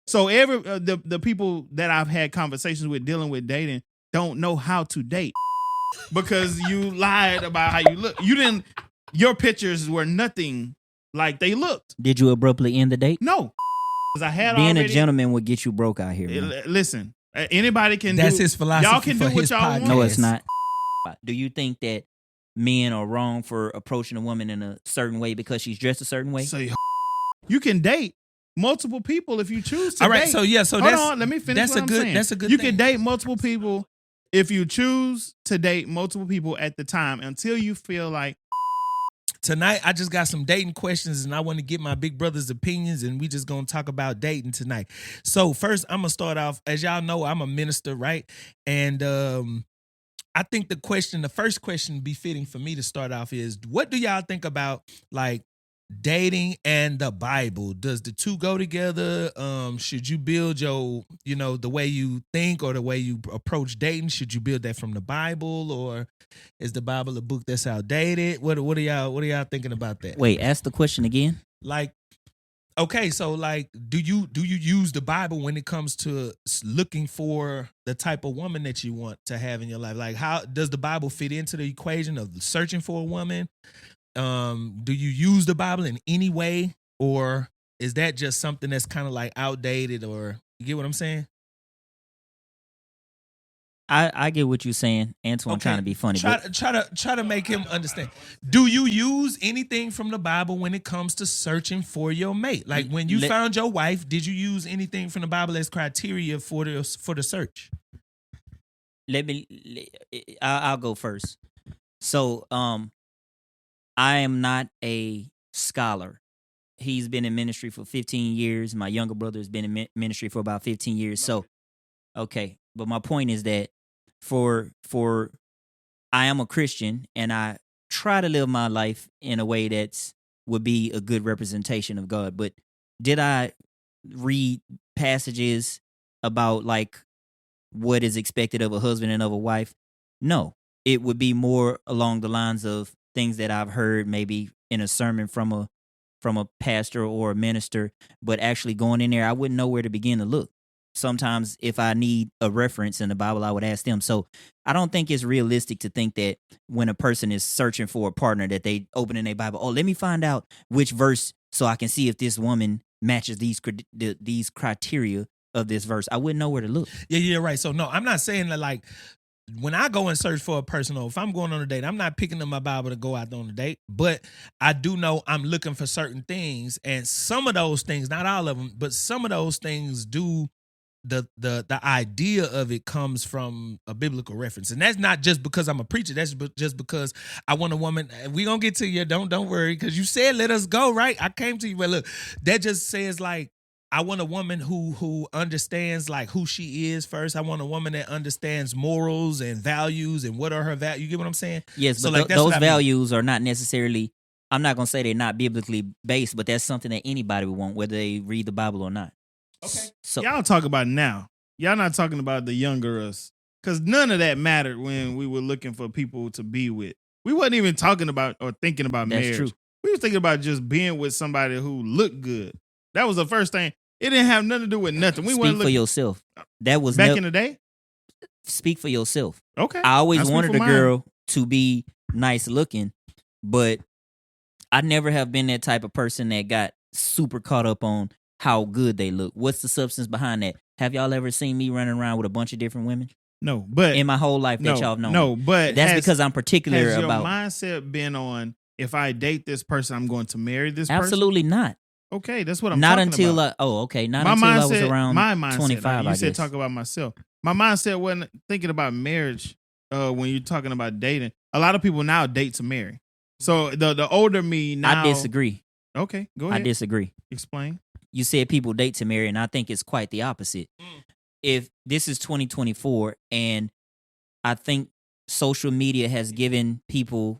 So the people that I've had conversations with dealing with dating don't know how to date because you lied about how you look. You didn't. Your pictures were nothing like they looked. Did you abruptly end the date? No, because I had being already, a gentleman would get you broke out here. Man. Listen, anybody can. That's do, his philosophy. Y'all can for do what his y'all want. No, it's not. Do you think that men are wrong for approaching a woman in a certain way because she's dressed a certain way? So you can date multiple people if you choose to. All right, date. so yeah, so hold on, let me finish. What I'm saying. That's a good. You thing. can date multiple people if you choose to date multiple people at the time until you feel like. Tonight, I just got some dating questions, and I want to get my big brother's opinions, and we just gonna talk about dating tonight. So first, I'm gonna start off. As y'all know, I'm a minister, right? And I think the first question befitting for me to start off is, what do y'all think about like dating and the Bible? Does the two go together? Should you build your, the way you think or the way you approach dating? Should you build that from the Bible, or is the Bible a book that's outdated? What are y'all thinking about that? Wait, ask the question again. Like, okay, so like, do you use the Bible when it comes to looking for the type of woman that you want to have in your life? Like, how does the Bible fit into the equation of searching for a woman? Do you use the Bible in any way, or is that just something that's kind of like outdated, or you get what I'm saying? I get what you're saying, Antoine. Trying to be funny. Try to make him understand. Do you use anything from the Bible when it comes to searching for your mate? Like when you found your wife, did you use anything from the Bible as criteria for the search? I'll go first. So, I am not a scholar. He's been in ministry for 15 years. My younger brother has been in ministry for about 15 years. So, okay. But my point is that for I am a Christian, and I try to live my life in a way that's would be a good representation of God. But did I read passages about like what is expected of a husband and of a wife? No. It would be more along the lines of things that I've heard maybe in a sermon from a pastor or a minister, but actually going in there, I wouldn't know where to begin to look. Sometimes if I need a reference in the Bible, I would ask them. So I don't think it's realistic to think that when a person is searching for a partner that they open in their Bible, oh, let me find out which verse so I can see if this woman matches these criteria of this verse. I wouldn't know where to look. Yeah, right. So no, I'm not saying that like when I go and search for a person, or if I'm going on a date, I'm not picking up my Bible to go out on a date, but I do know I'm looking for certain things, and some of those things, not all of them, but some of those things do. The idea of it comes from a biblical reference, and that's not just because I'm a preacher. That's just because I want a woman. We gonna get to you. Don't worry, because you said let us go, right? I came to you, but look, that just says like I want a woman who understands like who she is first. I want a woman that understands morals and values and what are her values. You get what I'm saying? Yes, so but like, those values are not necessarily. I'm not gonna say they're not biblically based, but that's something that anybody would want, whether they read the Bible or not. Okay. So y'all talk about now. Y'all not talking about the younger us. Because none of that mattered when we were looking for people to be with. We wasn't even talking about or thinking about marriage. That's true. We was thinking about just being with somebody who looked good. That was the first thing. It didn't have nothing to do with nothing. Speak for yourself. That was back in the day? Speak for yourself. Okay. I always wanted a girl to be nice looking, but I never have been that type of person that got super caught up on how good they look. What's the substance behind that? Have y'all ever seen me running around with a bunch of different women? No, but in my whole life that y'all have known. No, but that's because I'm particular has your about mindset been on if I date this person, I'm going to marry this person? Absolutely not. Okay, that's what I'm not talking until about. Not until I was around my mindset, 25. You said talk about myself. My mindset wasn't thinking about marriage when you're talking about dating. A lot of people now date to marry. So the older me now. I disagree. Okay, go ahead. I disagree. Explain. You said people date to marry, and I think it's quite the opposite. If this is 2024, and I think social media has given people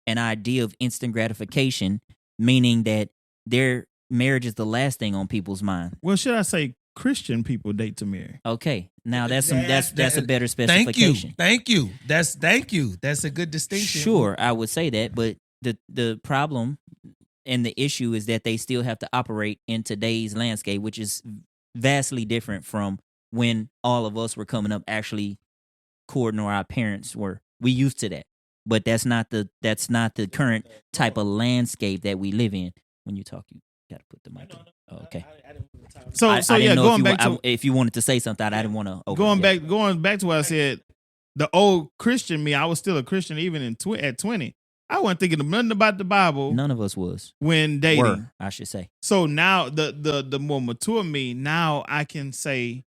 an idea of instant gratification, meaning that their marriage is the last thing on people's mind. Well, should I say Christian people date to marry? Okay, now that's a better specification. Thank you. That's a good distinction. Sure, I would say that, but the problem and the issue is that they still have to operate in today's landscape, which is vastly different from when all of us were coming up actually courting, or our parents were. We used to that. But that's not the current type of landscape that we live in. When you talk, you gotta put the mic in. Oh, okay. So I yeah, didn't know going back to if you wanted to say something, I didn't want to. going back to what I said. The old Christian me, I was still a Christian even at 20. I wasn't thinking of nothing about the Bible. None of us was. When dating. Were, I should say. So now the more mature me, now I can say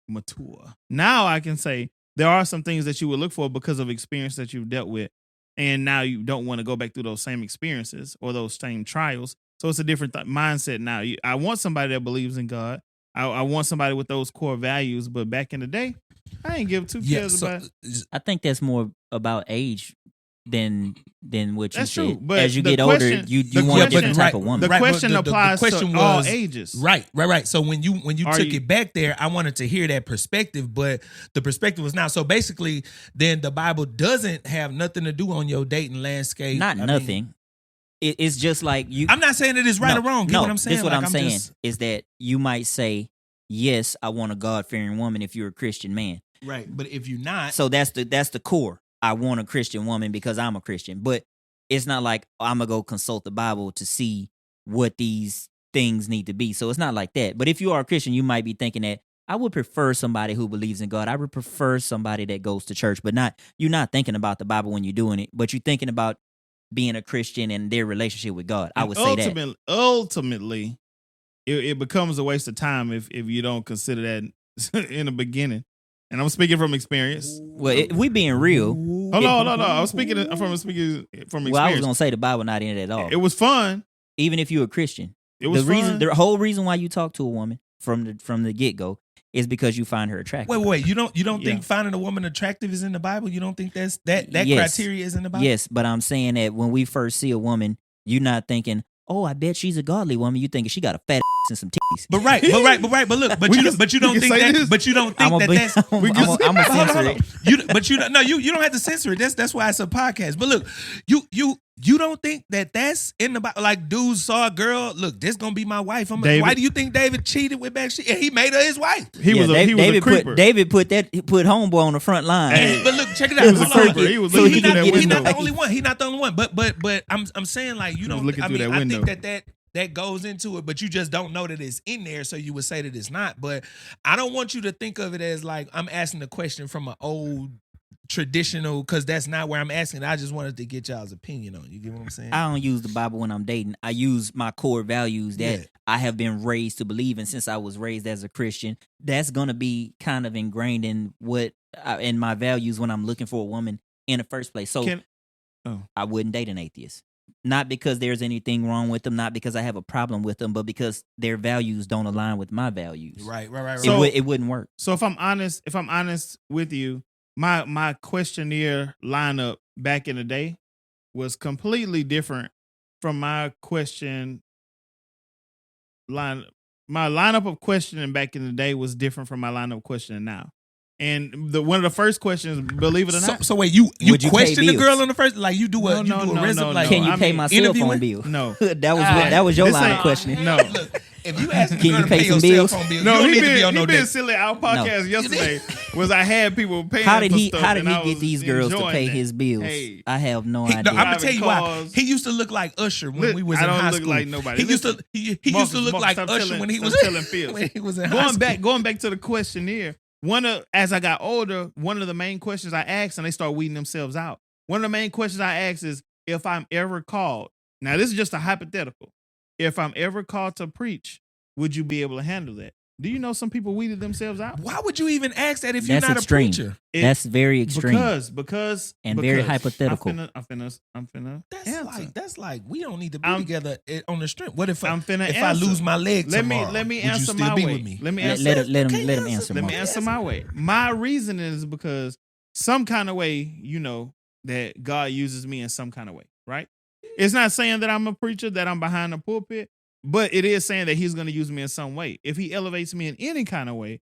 mature. Now I can say there are some things that you would look for because of experience that you've dealt with. And now you don't want to go back through those same experiences or those same trials. So it's a different mindset now. I want somebody that believes in God. I want somebody with those core values. But back in the day, I ain't give two cares about it. I think that's more about age than what you That's said. true. But as you the get older, question- you the want a question- different type of woman. The question but applies question to all was- ages. Right. So when you Are took you- it back there, I wanted to hear that perspective, but the perspective was now. So basically, then the Bible doesn't have nothing to do on your dating landscape. Not I mean, nothing. It's just like you. I'm not saying it is right No, or wrong. Get no, what I'm saying? This is what Like, I'm saying just- is that you might say, yes, I want a God-fearing woman if you're a Christian man. right. But if you're not, So that's the core. I want a Christian woman because I'm a Christian. But it's not like I'm going to go consult the Bible to see what these things need to be. So it's not like that. But if you are a Christian, you might be thinking that I would prefer somebody who believes in God. I would prefer somebody that goes to church, but you're not thinking about the Bible when you're doing it, but you're thinking about being a Christian and their relationship with God. I would say that. Ultimately, it becomes a waste of time if you don't consider that in the beginning. And I'm speaking from experience. Well, we being real. Hold on. I was speaking from experience. Well, I was gonna say the Bible not in it at all. It was fun. Even if you're a Christian, It was fun. the whole reason why you talk to a woman from the get go is because you find her attractive. wait. You don't Yeah. think finding a woman attractive is in the Bible? You don't think that Yes. criteria is in the Bible? Yes, but I'm saying that when we first see a woman, you're not thinking, "Oh, I bet she's a godly woman." You thinking she got a fat ass and some titties. But right. But look, but We you can- but you we don't can think say that. this. But you don't think that's. I'm gonna censor it. You don't have to censor it. That's why it's a podcast. But look, you don't think that's in the Bible? Like dudes saw a girl. Look, this gonna be my wife. David- Why do you think David cheated with Bathsheba? And he made her his wife. He was a creeper. David put homeboy on the front line. Hey, But look, check it He out. was a Hold on. creeper. He was So looking he through that get his He's not window. the only one. He's not the only one. But I'm saying like you He was don't. looking I through mean, that I window. think that goes into it, but you just don't know that it's in there, so you would say that it's not. But I don't want you to think of it as like I'm asking the question from an old traditional, because that's not where I'm asking. I just wanted to get y'all's opinion on it. You get what I'm saying? I don't use the Bible when I'm dating. I use my core values that Yeah. I have been raised to believe in since I was raised as a Christian. That's gonna be kind of ingrained in in my values when I'm looking for a woman in the first place. So I wouldn't date an atheist. Not because there's anything wrong with them, not because I have a problem with them, but because their values don't align with my values. Right. So- it wouldn't work. So if I'm honest with you, my questionnaire lineup back in the day was completely different from my question line. My lineup of questioning back in the day was different from my lineup of questioning now. And one of the first questions, believe it or not, So wait, you Would you question pay the girl bills? on the first, like you do a No, resume, like Can you I pay mean, my cell phone interviewing? bill? no. that was your This line of ain't- questioning. No. Look, if you ask a Can you girl to pay pay your some cell bills? phone bill, No, you don't he need to be on been, no he been date. silly. Our podcast No. yesterday was I had people paying How did for he stuff, how did and I he get was these girls to enjoying pay that. his bills? Hey. I have no I'm idea. gonna tell you why. Cars. He used to look like Usher when Look, we was I in don't high look school. like nobody. He used to Listen, he used to look Marcus, like stop Usher telling- when he stop was telling fibs. when he was in high school. going back to the questionnaire. As I got older, one of the main questions I asked, and they start weeding themselves out. One of the main questions I asked is if I'm ever called. Now this is just a hypothetical. If I'm ever called to preach, would you be able to handle that? Do you know some people weeded themselves out? Why would you even ask that if That's you're not extreme. a preacher? That's very extreme. Because very hypothetical. I'm finna That's like we don't need to be I'm- together on the strength. What if I'm finna if answer. I lose my leg Let me tomorrow? let me would you answer still my be way. with me? Let me Let, answer. let him Can't let him answer. answer. Let Mark. me answer my way. My reason is because some kind of way, that God uses me in some kind of way, right? It's not saying that I'm a preacher, that I'm behind the pulpit, but it is saying that he's going to use me in some way. If he elevates me in any kind of way,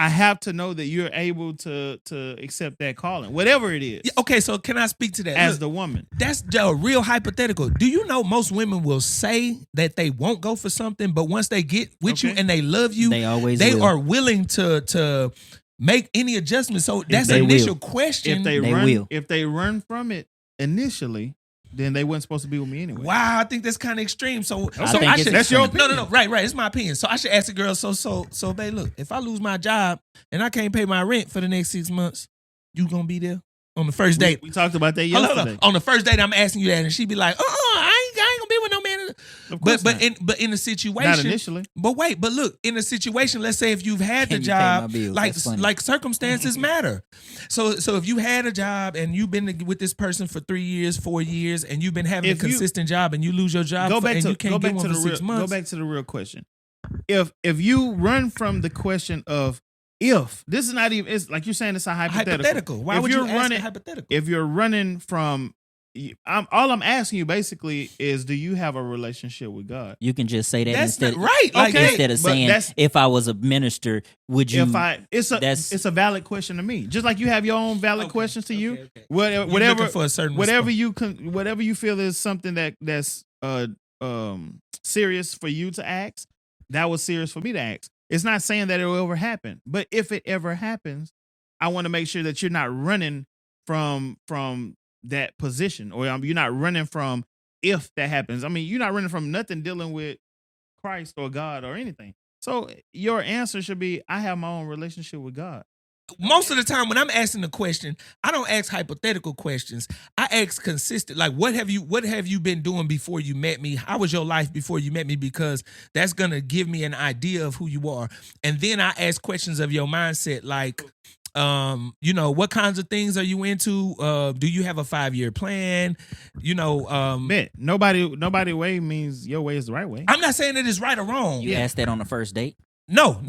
I have to know that you're able to accept that calling, whatever it is. Yeah, okay, so can I speak to that? As Look, the woman, that's a real hypothetical. Do you know most women will say that they won't go for something, but once they get with you Okay. and they love you, They always they will. are willing to make any adjustments. So that's they an initial will. question. if they will. run from it initially, then they weren't supposed to be with me anyway. Wow, I think that's kind of extreme. So I so think I it's should. That's your No, opinion. right. It's my opinion. So I should ask the girl. So, babe, look, if I lose my job and I can't pay my rent for the next 6 months, you gonna be there on the first date? We talked about that Hold on, yesterday. On the first date, I'm asking you that, and she'd be like, I ain't gonna be with no man. Of course not. But in a situation, Not initially. But look, in a situation, let's say if you've had the Can you pay my job, bills? like That's funny. like circumstances matter. So if you had a job and you've been with this person for 3 years, 4 years, and you've been having If a you- consistent job, and you lose your job, Go and back you to can't go get back one to the for real. 6 months. Go back to the real question. If you run from the question of if this is not even, it's like you're saying, it's a hypothetical. Why If would you're you ask running- a hypothetical? If you're running from, all I'm asking you basically is, do you have a relationship with God? You can just say that That's instead, not right. Like, Okay. instead of but saying, that's- if I was a minister, would you? It's a valid question to me. Just like you have your own valid Okay, questions to you. okay. Whatever, You're whatever, looking for a certain whatever response. whatever you feel is something that's serious for you to ask, that was serious for me to ask. It's not saying that it will ever happen, but if it ever happens, I want to make sure that you're not running from that position, or you're not running from if that happens. I mean, you're not running from nothing dealing with Christ or God or anything. So your answer should be, I have my own relationship with God. Most of the time when I'm asking the question, I don't ask hypothetical questions. I ask consistent, like what have you been doing before you met me? How was your life before you met me? Because that's gonna give me an idea of who you are. And then I ask questions of your mindset, like what kinds of things are you into? Do you have a 5-year plan? Man, nobody way means your way is the right way. I'm not saying that it's right or wrong. you ask that on the first date? No.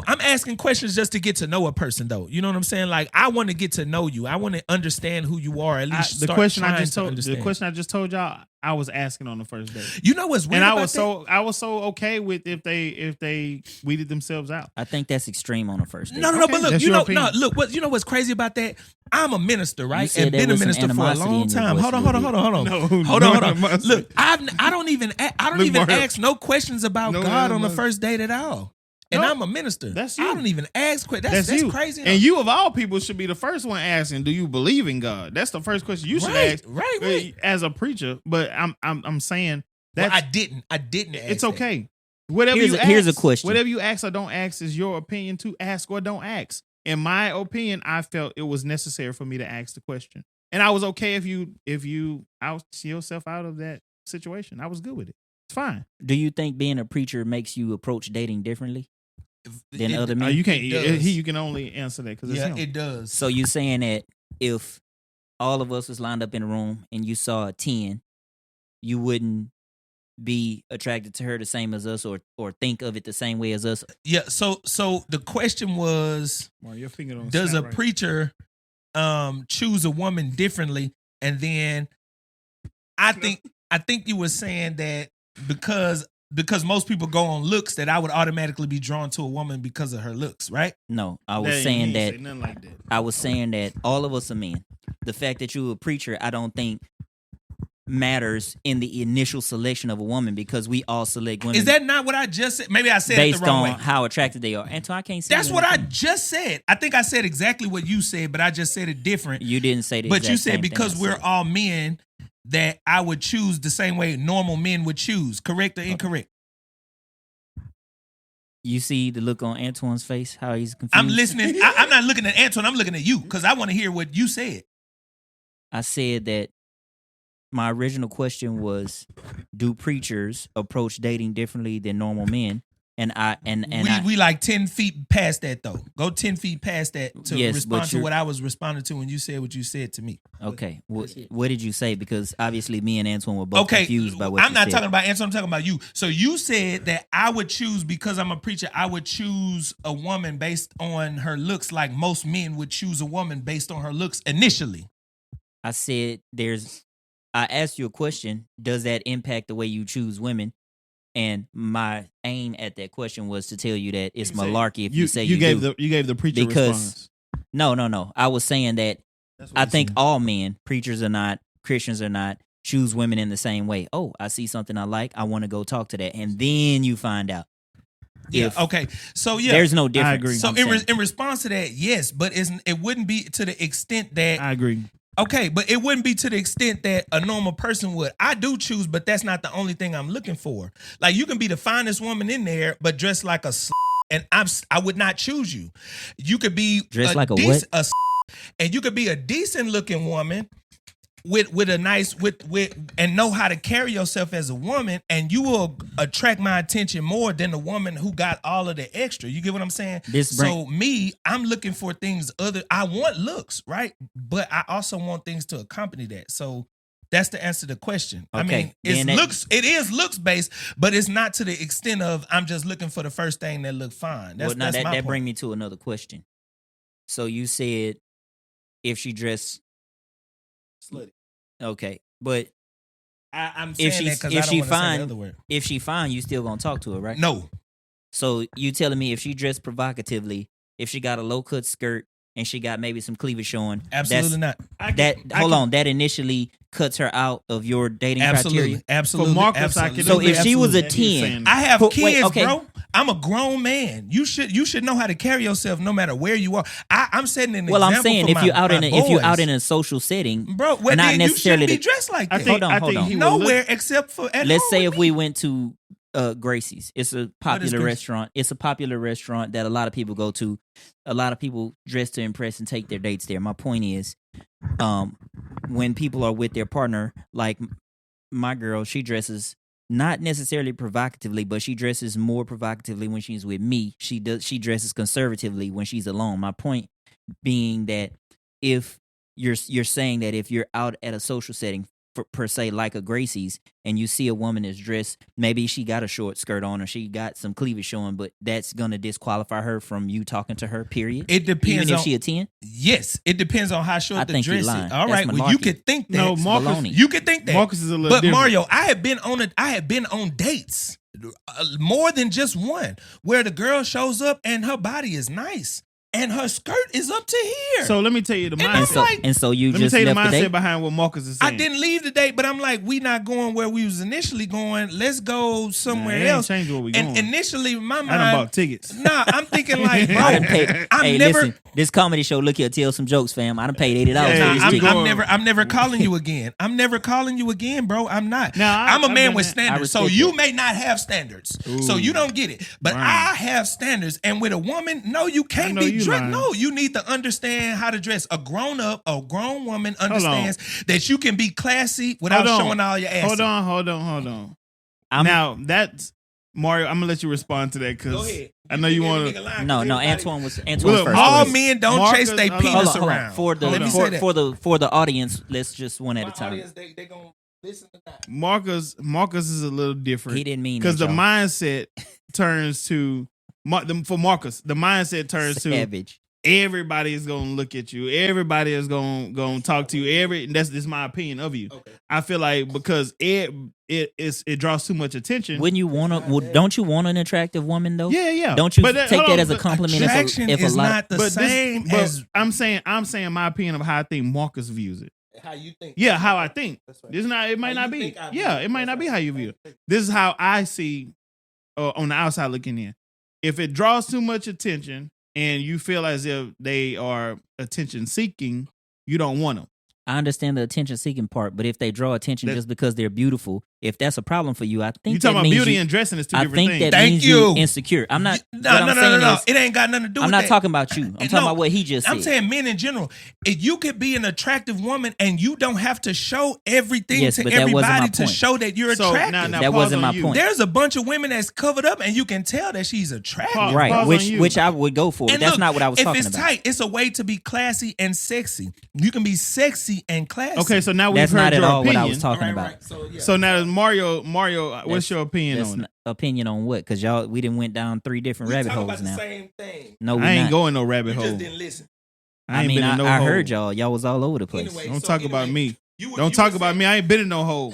I'm asking questions just to get to know a person, though. You know what I'm saying? Like, I want to get to know you. I want to understand who you are. At least The start question trying I just to told understand. the question I just told y'all, I was asking on the first date. You know what's weird And I about was that? I was so okay with if they weeded themselves out. I think that's extreme on the first date. No, Okay, but look, that's you your know, opinion. look, what's crazy about that? I'm a minister, right? said And there been a was some minister for a animosity long in your time. voice Hold a on. little No, Hold no on. animosity. Look, I don't even Look, Mark. ask no questions about No God on the animosity. first date at all. And No, I'm a minister. that's I you. don't even ask questions. That's you. crazy. And you of all people should be the first one asking, do you believe in God? That's the first question you should ask right. as a preacher. But I'm saying Well, that I didn't ask it's that. okay. Whatever Here's you a- ask, here's a question. Whatever you ask or don't ask is your opinion to ask or don't ask. In my opinion, I felt it was necessary for me to ask the question. And I was okay if you out yourself out of that situation. I was good with it. It's fine. Do you think being a preacher makes you approach dating differently than It- other men? You can't. It does. You can only answer that because it's Yeah, him. it does. So you saying that if all of us was lined up in a room and you saw a 10, you wouldn't be attracted to her the same as us, or think of it the same way as us? Yeah. So the question was, Well, your finger don't does a snap right. preacher choose a woman differently? And then I think you were saying that because most people go on looks, that I would automatically be drawn to a woman because of her looks, right? No, I was That- he saying ain't that say nothing like that. I was saying that all of us are men. The fact that you're a preacher, I don't think matters in the initial selection of a woman, because we all select women Is that not what I just said? Maybe I said it based the wrong on way. how attractive they are. Antoine, I can't see That's you what I anything. just said. I think I said exactly what you said, but I just said it different. You didn't say the But exact you same said thing because I we're said. all men, that I would choose the same way normal men would choose. Correct or incorrect? You see the look on Antoine's face, how he's confused. I'm listening. I'm not looking at Antoine. I'm looking at you because I want to hear what you said. I said that my original question was, do preachers approach dating differently than normal men? And we like 10 feet past that though. Go 10 feet past that to Yes, respond but to you're- what I was responding to when you said what you said to me. okay, what did you say? Because obviously me and Antoine were both Okay, confused by what I'm you not said. talking about Antoine. I'm talking about you. So you said that I would choose, because I'm a preacher, I would choose a woman based on her looks, like most men would choose a woman based on her looks initially. I said I asked you a question, does that impact the way you choose women? And my aim at that question was to tell you that it's You say- malarkey if you say you you gave do. you gave the preacher Because- response. No. I was saying that That's what I I'm think saying. all men, preachers or not, Christians or not, choose women in the same way. Oh, I see something I like. I want to go talk to that. And then you find out. Yeah. If Okay. So yeah, there's no difference. agree. So I'm in, saying. in response to that, yes, but it wouldn't be to the extent that I agree. okay, but it wouldn't be to the extent that a normal person would. I do choose, but that's not the only thing I'm looking for. Like you can be the finest woman in there, but dressed like a and I would not choose you. You could be Dressed like a what? And you could be a decent looking woman with a nice with and know how to carry yourself as a woman, and you will attract my attention more than the woman who got all of the extra. You get what I'm saying? So me, I'm looking for things I want looks, right? But I also want things to accompany that. So that's the answer to the question. Okay, I mean, it is looks based, but it's not to the extent of I'm just looking for the first thing that look fine. That's my that point. brings me to another question. So you said if she dressed Slutty. okay, but I'm if saying she's that because I don't want to say fine, the other word. if she fine, you still gonna talk to her, right? No. So you telling me if she dressed provocatively, if she got a low cut skirt and she got maybe some cleavage showing, Absolutely not. That initially cuts her out of your dating criteria. Absolutely. For Marcus, absolutely. I can So if she was a He's 10, saying- I have Wait, kids, okay. bro. I'm a grown man. You should know how to carry yourself no matter where you are. I'm setting an well, example. I'm saying for if you're out my if you're out boys. in a social setting, bro, well, not then necessarily you shouldn't be the- dressed like I that. think, Hold on, I hold think on. he would Nowhere look- except for at let's home say with if me. we went to Gracie's. It's a popular Gracie? restaurant. It's a popular restaurant that a lot of people go to. A lot of people dress to impress and take their dates there. My point is, when people are with their partner, like my girl, she dresses not necessarily provocatively, but she dresses more provocatively when she's with me. She dresses conservatively when she's alone. My point being that if you're saying that if you're out at a social setting, per se, like a Gracie's, and you see a woman that's dressed, maybe she got a short skirt on or she got some cleavage showing, but that's gonna disqualify her from you talking to her. Period. It depends Even if on she a 10. Yes, it depends on how short I the think you're dress is. lying. All That's right, well, you malarkey. could think that. No, Marcus. baloney. You could think that. Marcus is a little But different. Mario, I have been on dates, more than just one, where the girl shows up and her body is nice and her skirt is up to here. So let me tell you the And I'm mindset. like- So you Let me just tell you the left the mindset date. behind what Marcus is I saying. didn't leave the date, but I'm like, we not going where we was initially going. Let's go somewhere Nah, it ain't else. changed where we And going. initially, my I done mind, bought tickets. nah, I'm thinking like, bro, I done paid. I'm Hey, never. listen, this comedy show. Look here, tell some jokes, fam. I done paid $80 Yeah, for Nah, this I'm ticket. going- I'm never calling you again. I'm never calling you again, bro. I'm not. Now, I'm a I've man been with there. standards, so respect you that. may not have standards, so Ooh. you don't get it. But Right. I have standards, and with a woman, no, you can't know be you dressed. lying. No, you need to understand how to dress. A grown woman on. understands that you can be classy without Hold on. showing all your ass. Hold on. I'm- Now that's Mario. I'm gonna let you respond to that Go because ahead. I know you want to. No, Antoine was Look, first. All Go ahead. men don't Marcus, chase their hold on. penis Hold on. around. For Let me say that. for the audience, let's just one at a time. they gonna listen to that. Marcus is a little different. He didn't mean because that, the y'all. mindset turns to for Marcus. The mindset turns to Savage. everybody is gonna look at you. Everybody is gonna talk to you. That's my opinion of you. Okay. I feel like because it draws too much attention. Wouldn't you want to? Don't you want an attractive woman though? Yeah. Don't you But take hold that on, as a but compliment? Attraction if a is lot, not the but same but as I'm saying my opinion of how I think Marcus views it. how you think. Yeah, how I think. That's right. This not. It might How not you be. think I view Yeah, it. it might That's not be right. how you view it. This is how I see on the outside looking in. If it draws too much attention and you feel as if they are attention seeking, you don't want them. I understand the attention seeking part, but if they draw attention That- just because they're beautiful, if that's a problem for you, I think You talking that about means beauty you, and dressing is two I different think things. that Thank means you. insecure. I'm not. No, what I'm saying is, It ain't got nothing to do I'm with not that. talking about you. I'm talking No, about what he just said. I'm saying men in general. You could be an attractive woman and you don't have to show everything Yes, to but that wasn't my everybody to point. show that you're So, attractive. now That pause wasn't on my you. point. There's a bunch of women that's covered up and you can tell that she's attractive. Pause. Right, on you. which I would go for. And That's look, not what I was if talking it's about. tight, it's a way to be classy and sexy. You can be sexy and classy. Okay, so now we've That's heard not at your all opinion. what I was talking about. Right. So, yeah. So now Mario, what's That's- your opinion That's on it? opinion on what? Because we didn't went down 3 different we rabbit talk holes about the now. same thing. No, we I ain't not. going no You rabbit just hole. didn't listen. I ain't been in no I hole. heard y'all. Y'all was all over the place. Anyway, Don't so talk about anyway, me. You Don't you talk were about saying- me. I ain't been in no hole.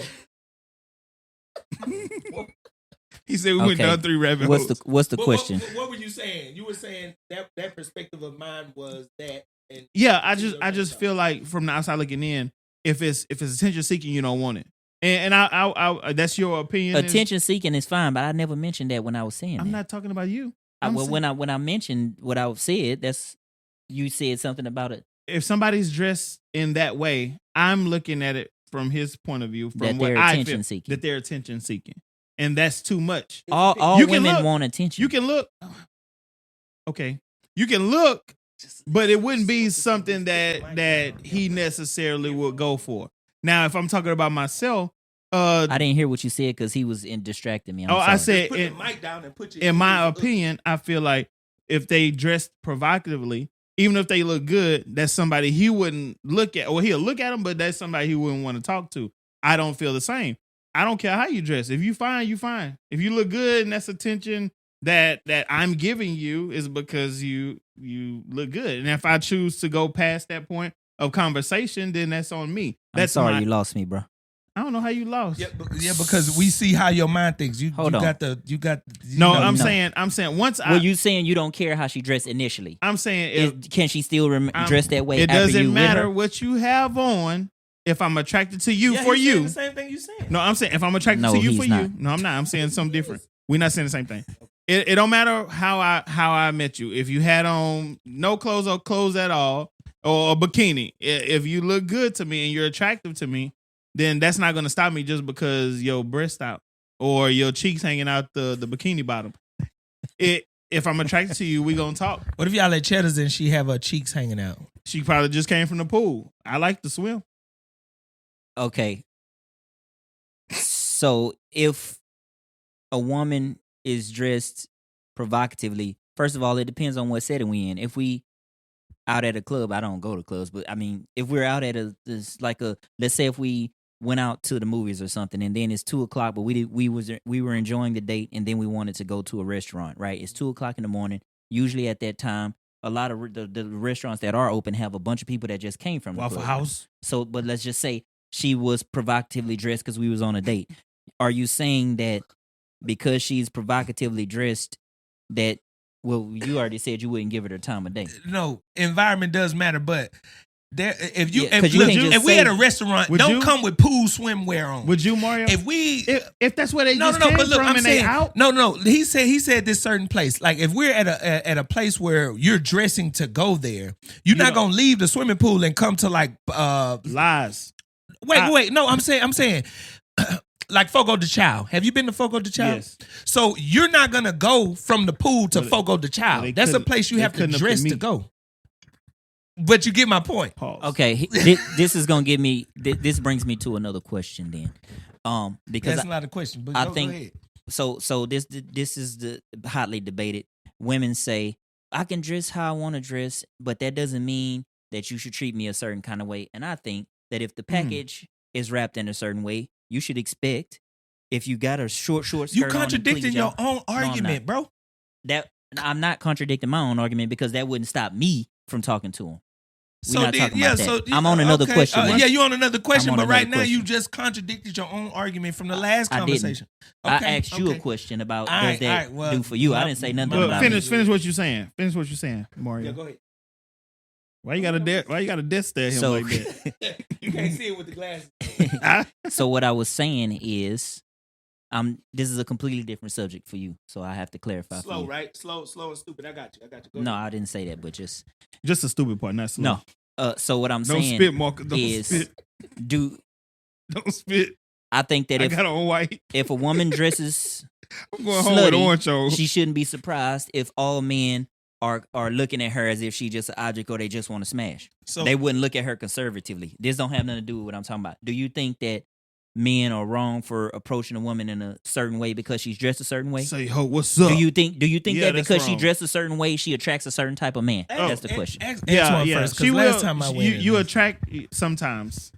He said we went Okay. down 3 rabbit holes. What's the question? What were you saying? You were saying that perspective of mine was that. And Yeah, I just feel like from the outside looking in, if it's attention seeking, you don't want it. And I that's your opinion. Attention seeking is fine, but I never mentioned that when I was saying I'm that. not talking about you. When I mentioned what I said, that's you said something about it. If somebody's dressed in that way, I'm looking at it from his point of view, from That what they're I attention feel, seeking. that they're attention seeking, and that's too much. All You can women look. want attention. You can look. Okay, you can look, but it wouldn't be something that he necessarily would go for. Now, if I'm talking about myself, I didn't hear what you said because he was distracting me. I'm sorry. I said, put the mic down and put your in my ears up. opinion, I feel like if they dress provocatively, even if they look good, that's somebody he wouldn't look at, or he'll look at them, but that's somebody he wouldn't want to talk to. I don't feel the same. I don't care how you dress. If you fine, you fine. If you look good and that's attention that I'm giving you is because you look good. And if I choose to go past that point of conversation, then that's on me. I'm That's sorry my- you lost me, bro. I don't know how you lost. Yeah, because we see how your mind thinks. You Hold on. got No, know, I'm no. saying once Well, you saying you don't care how she dressed initially? I'm saying if Can she still dress that way? it after doesn't you with matter her? what you have on. If I'm attracted to you Yeah, for he's saying you, the same thing you saying. no, I'm saying if I'm attracted No, to you he's for not. you, no, I'm not. I'm saying something different. We're not saying the same thing. It don't matter how I met you. If you had on no clothes or clothes at all, or a bikini, if you look good to me and you're attractive to me, then that's not going to stop me just because your breast out or your cheeks hanging out the bikini bottom. If I'm attracted to you, we gonna talk. What if y'all at Cheddar's and she have her cheeks hanging out? She probably just came from the pool. I like to swim. Okay. So if a woman is dressed provocatively, first of all, it depends on what setting we in. If we out at a club, I don't go to clubs, but I mean, if we're out at let's say if we went out to the movies or something, and then it's 2:00, but we were enjoying the date, and then we wanted to go to a restaurant. Right? It's 2:00 in the morning. Usually at that time, a lot of the restaurants that are open have a bunch of people that just came from the Waffle club. House. So, but let's just say she was provocatively dressed because we was on a date. Are you saying that because she's provocatively dressed that, well, you already said you wouldn't give her the time of day? No, environment does matter, but there if you Yeah, 'cause you can't just if we say- at a restaurant, Would don't you? come with pool swimwear on. Would you, Mario? if we If that's where they no, just no, no, came but look, from I'm and saying they out. no. He said this certain place. Like if we're at a place where you're dressing to go there, you're not gonna leave the swimming pool and come to like Lies. wait. No, I'm saying like Fogo de Chao. Have you been to Fogo de Chao? Yes. So you're not gonna go from the pool to Fogo de Chao. they That's a couldn't- place you they have to couldn't up to dress me. to go. But you get my point. Pause. Okay, this is gonna give me. This brings me to another question then, because That's not a question. But I go think- ahead. So this is the hotly debated. Women say I can dress how I want to dress, but that doesn't mean that you should treat me a certain kind of way. And I think that if the package is wrapped in a certain way, you should expect if you got a short skirt You on and contradicting please your y'all- own I'm argument, bro. that I'm not contradicting my own argument because that wouldn't stop me from talking to him. We're So not then, talking yeah, about that. so I'm on another okay, question. yeah, you on another question, on but right another now you question. just contradicted your own argument from the last I didn't. conversation. I Okay, asked you a okay. question about All does right, that all right, well, do for you. I my- didn't say nothing my- about Finish me. what you're saying. Finish what you're saying, Mario. Yeah, go ahead. Why you got to death stare him So- like that? You can't see it with the glasses. So what I was saying is, this is a completely different subject for you, so I have to clarify. for Slow, you. right? Slow and stupid. I got you. Go No, ahead. I didn't say that, but just Just the stupid part, not slow. no. So what I'm Don't saying spit, Marcus. Don't is, spit. do Don't spit. I think that I got on white. if a woman dresses, I'm going home with slutty, orange on. she shouldn't be surprised if all men are looking at her as if she's just an object or they just want to smash. So They wouldn't look at her conservatively. This don't have nothing to do with what I'm talking about. Do you think that men are wrong for approaching a woman in a certain way because she's dressed a certain way? Say, ho, what's up? Do you think Yeah, that that's because she wrong. dressed a certain way, she attracts a certain type of man? Oh, That's the question. Answer yeah, one yeah. first, 'cause She last will. time I went You in, attract sometimes.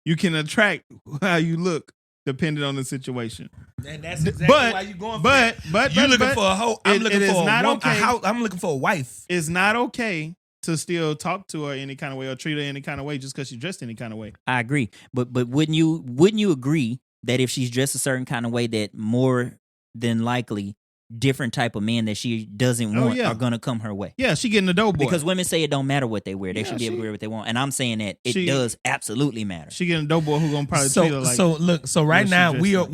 You can attract how you look depending on the situation. and that's exactly But- why you going for But that. You looking but for a hoe? I'm it- looking it is for a not woman, okay. a house. I'm looking for a wife. it's not okay to still talk to her any kind of way or treat her any kind of way just because she's dressed any kind of way. I agree, but wouldn't you agree that if she's dressed a certain kind of way, that more than likely different type of men that she doesn't want yeah. are gonna come her way. Yeah, she getting the dope boy. Because women say it don't matter what they wear. They Yeah, should be able to wear what they want. And I'm saying that it she- does absolutely matter. She getting a dope boy who gonna probably treat her like. So right she now dressed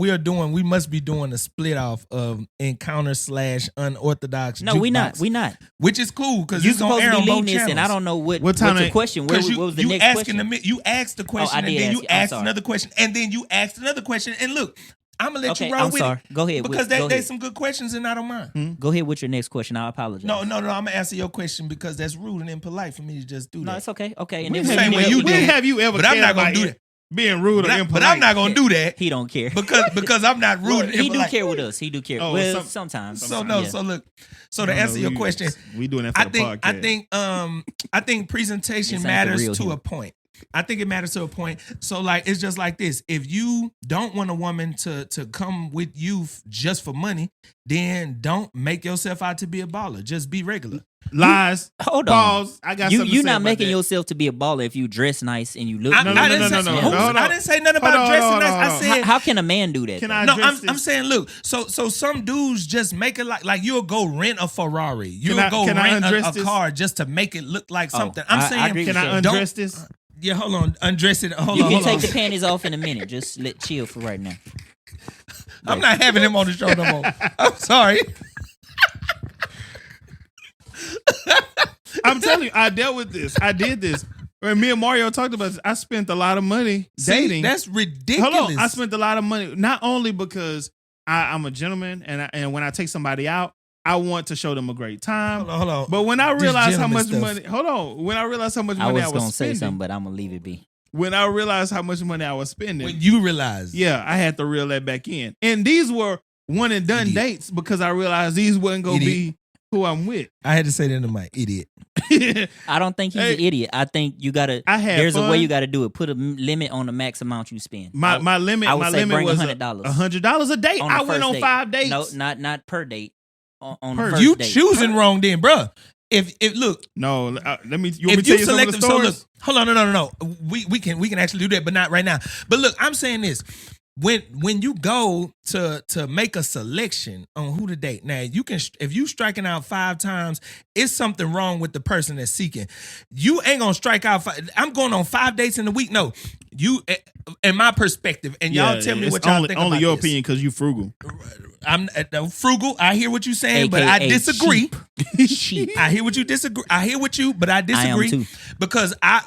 we must be doing a split off of encounter/unorthodox. No, we not. jukebox, We not. which is cool because You it's gonna supposed to air be on both leading this, and I channels. don't know What what's time your it- question. What was the you next asking question? you asked the question I and did then ask you it. I'm asked sorry. another question and then you asked another question and look, I'm gonna let Okay, you roll I'm with sorry. it Go ahead. because Go there's ahead. some good questions and I don't mind. Go ahead with your next question. I apologize. No, I'm gonna answer your question because that's rude and impolite for me to just do No, that. it's okay. Okay, and when then Same way you when did. have you ever? But I'm cared not gonna about do it that. Being rude or impolite. But I'm not gonna do that he don't care. because I'm not rude Well, and he do impolite. care with us. He do care. Oh, well, sometimes. So no, Yeah. so look, so to answer your question, we doing that for the podcast. I think presentation This ain't the matters real to him. a point. I think it matters to a point. So like it's just like this. If you don't want a woman to come with you just for money, then don't make yourself out to be a baller. Just be regular. Lies. Hold on. Pause. I got something to You say not about making that. yourself to be a baller if you dress nice and you look. I good. didn't say- no. Hold on. I didn't say nothing about Hold on, dressing hold on, nice. I hold on. said How can a man do that? Can though? I no, address I'm this? saying, look, so some dudes just make it like you'll go rent a Ferrari. You'll I- go can I rent undress a this? car just to make it look like Oh, something. I'm I saying, agree Can with I you. undress this? yeah, hold on, undress it. Hold You on, can hold take on. the panties off in a minute. Just let chill for right now. I'm not having him on the show no more. I'm sorry. I'm telling you, I dealt with this. I did this. When me and Mario talked about this, I spent a lot of money dating. See, that's ridiculous. Hold on, I spent a lot of money not only because I'm a gentleman and when I take somebody out, I want to show them a great time. Hold on. But when I This realized how gentleman much stuff. money, hold on, when I realized how much I money was gonna say spending, something, but I'm gonna leave it be. when I realized how much money I was spending, When you realize, yeah, I had to reel that back in. And these were one and done Idiot. dates because I realized these wasn't gonna be who I'm with. I had to say that to my idiot. I don't think he's Hey. an idiot. I think you gotta. I had There's a fun. way you gotta do it. Put a limit on the max amount you spend. My limit, I would my say limit bring was $100. $100 a date. On the I went first on date. 5 dates. No, not per date. On Per- the first You date. choosing wrong then, bruh. If look, No, let me. You want me if to you tell you some of select the them, so look, stories? hold on, no. We can actually do that, but not right now. But look, I'm saying this. When you go to make a selection on who to date, now you can, if you striking out 5 times, it's something wrong with the person that's seeking. You ain't gonna strike out. I'm going on 5 dates in a week. No, you, in my perspective, and y'all tell me it's what y'all only, think only about your this. opinion because you frugal. I'm frugal. I hear what you're saying, but I AKA disagree. Cheap. I hear what you disagree. I hear what you, but I I am disagree too. because I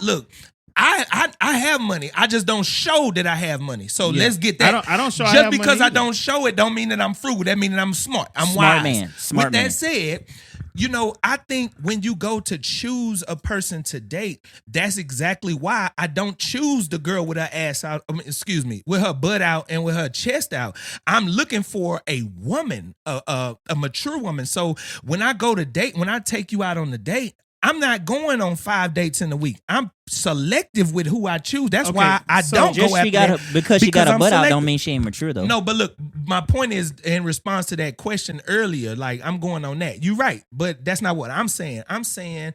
have money. I just don't show that I have money. So Yeah. let's get that. I don't show I Just have money because I either. don't show it, don't mean that I'm frugal. That means that I'm smart. I'm Smart wise. man. Smart With man. that said, I think when you go to choose a person to date, that's exactly why I don't choose the girl with her ass out. With her butt out and with her chest out. I'm looking for a woman, a mature woman. So when I go to date, when I take you out on the date, I'm not going on 5 dates in a week. I'm selective with who I choose. That's Okay, why I so don't Just go she after got that. her because she got her I'm butt out selective. don't mean she ain't mature though. No, but look, my point is in response to that question earlier, like I'm going on that. You're right, but that's not what I'm saying. I'm saying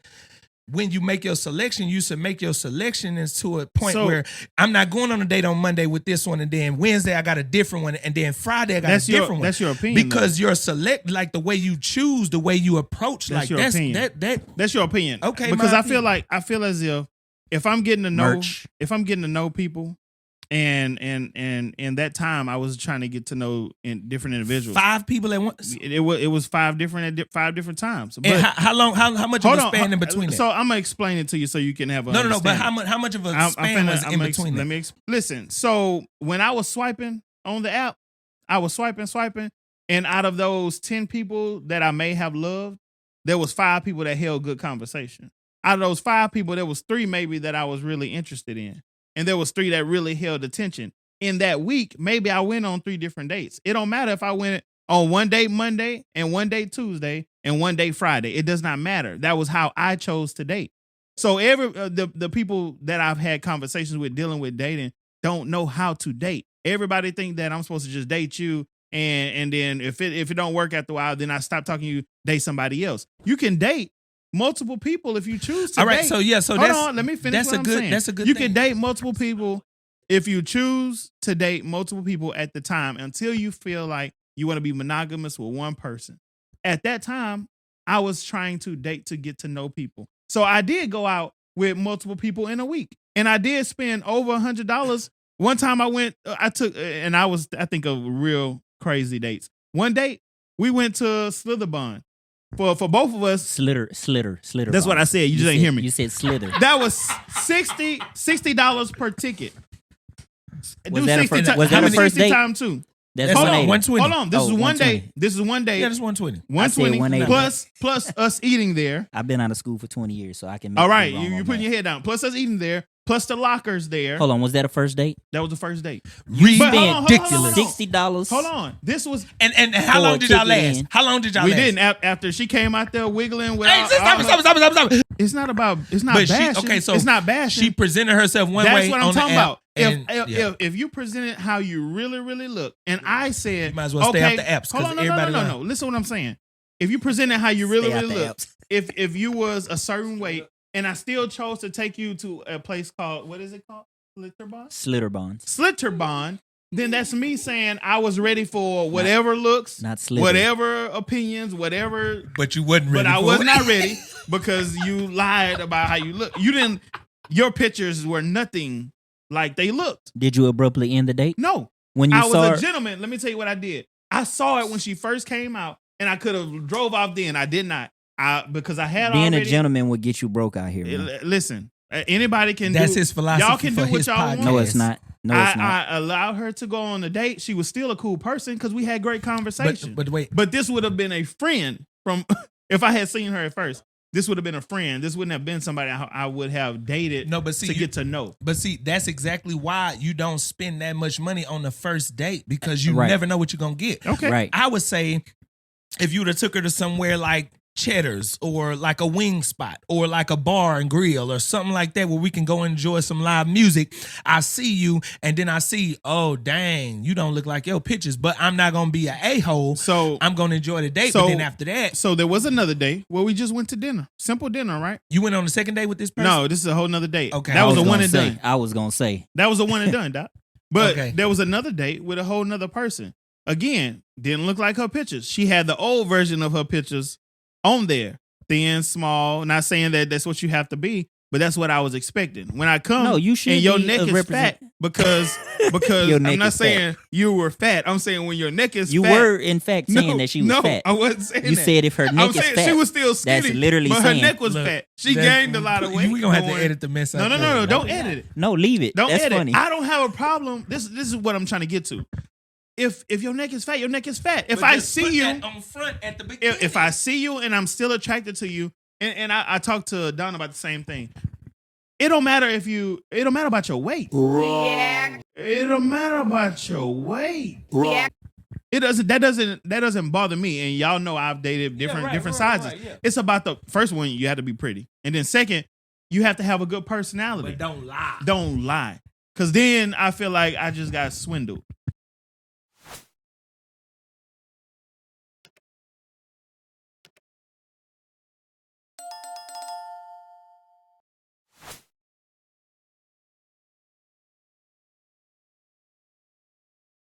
when you make your selection, you should make your selection into a point So- where I'm not going on a date on Monday with this one, and then Wednesday I got a different one, and then Friday I got That's a your- different one. that's your opinion, because you're select, like the way you choose, the way you approach, That's like your that's opinion. that. That's your opinion. Okay, Because my I feel as if I'm getting to know Merch. people, and that time I was trying to get to know different individuals. 5 people at once. It was 5 different at 5 different times. But And how long? How much of hold a on, span in between that? So I'm gonna explain it to you so you can have a No. But understanding. how much of a I'm span was in finna between let that? me listen. So when I was swiping on the app, I was swiping, and out of those 10 people that I may have loved, there was 5 people that held good conversation. Out of those 5 people, there was 3 maybe that I was really interested in, and there was 3 that really held attention. In that week, maybe I went on 3 different dates. It don't matter if I went on one date Monday and one date Tuesday and one date Friday. It does not matter. That was how I chose to date. So the people that I've had conversations with dealing with dating don't know how to date. Everybody think that I'm supposed to just date you, and then if it don't work after a while, then I stop talking to you, date somebody else. You can date multiple people if you choose to. All right, date. so yeah, so Hold that's on, let me finish. That's what a I'm good. saying. That's a good. You thing. can date multiple people if you choose to date multiple people at the time until you feel like You want to be monogamous with one person. At that time, I was trying to date to get to know people. So I did go out with multiple people in a week. And I did spend over $100. One time I think of real crazy dates. One date, we went to Slitherbond. For both of us. Slither. That's what I said. You just didn't hear me. You said slither. That was $60 per ticket. Was that a first date? Time too. That's Hold on, 120. Hold on. This is one 120. day. This is one day. Yeah, that's 120. 120 plus us eating there. I've been out of school for 20 years, so I can make all right, it wrong you on putting that. your head down. Plus us eating there. Plus the lockers there. Hold on, was that a first date? That was the first date. Ridiculous. $60. Hold on. This was And how long did y'all last? How long did y'all last? We didn't after she came out there wiggling with Hey, stop. It's not But bashing. so it's not bashing. She presented herself one That's way what I'm on the talking app, about. and If you presented how you really, really look, and I said, you might as well stay off the apps hold because on, everybody no. Listen to what I'm saying. If you presented how you really, Stay out really the look, apps. if you was a certain weight, and I still chose to take you to a place called, what is it called? Slitterbond. Then that's me saying I was ready for whatever looks, not slither. whatever opinions, whatever. But you wasn't ready. But I for was it. not ready because you lied about how you look. You didn't. Your pictures were nothing like they looked. Did you abruptly end the date? No. When you I saw was a gentleman. Let me tell you what I did. I saw it when she first came out, and I could have drove off then. I did not. Because I had being already, a gentleman would get you broke out here. Man. Listen, anybody can. That's do, his philosophy. Y'all can for do what his y'all podcast. want. No, it's not. No, it's not. I allowed her to go on a date. She was still a cool person because we had great conversation. But wait. But this would have been a friend from if I had seen her at first. This would have been a friend. This wouldn't have been somebody I would have dated to get to know. But see, that's exactly why you don't spend that much money on the first date because you Right. never know what you're going to get. Okay. Right. I would say if you would have took her to somewhere like Cheddar's or like a wing spot or like a bar and grill or something like that where we can go enjoy some live music. I see you and then I see, oh, dang, you don't look like your pictures, but I'm not going to be an a-hole. So I'm going to enjoy the date. But then after that, So there was another day where we just went to dinner. Simple dinner, right? you went on the second date with this person? No, this is a whole nother date. Okay. That was a gonna one and say- done. I was going to say. That was a one and done, Doc. But Okay. there was another date with a whole nother person. Again, didn't look like her pictures. She had the old version of her pictures on there. Thin, small. Not saying that that's what you have to be, but that's what I was expecting. When I come No, you should and your be neck a is represent- fat because Your neck I'm not is fat. saying you were fat. I'm saying when your neck is You fat. were, in fact, saying that she was fat. I wasn't saying You that. said if her I'm neck is saying fat. she was still skinny. That's literally but saying. her neck was Look, fat. She that- gained a lot of weight. We're going to have Don't to worry. edit the mess No, out. no. Don't edit it. No, leave it. Don't That's edit. funny. I don't have a problem. This is what I'm trying to get to. If your neck is fat, your neck is fat. If But I just see put you, that on front at the beginning. if I see you and I'm still attracted to you, and I talked to Don about the same thing. It don't matter it don't matter about your weight. It don't matter about your weight. That doesn't bother me. And y'all know I've dated different sizes. yeah. It's about the first one, you have to be pretty. And then second, you have to have a good personality. But don't lie. Don't lie. Cause then I feel like I just got swindled.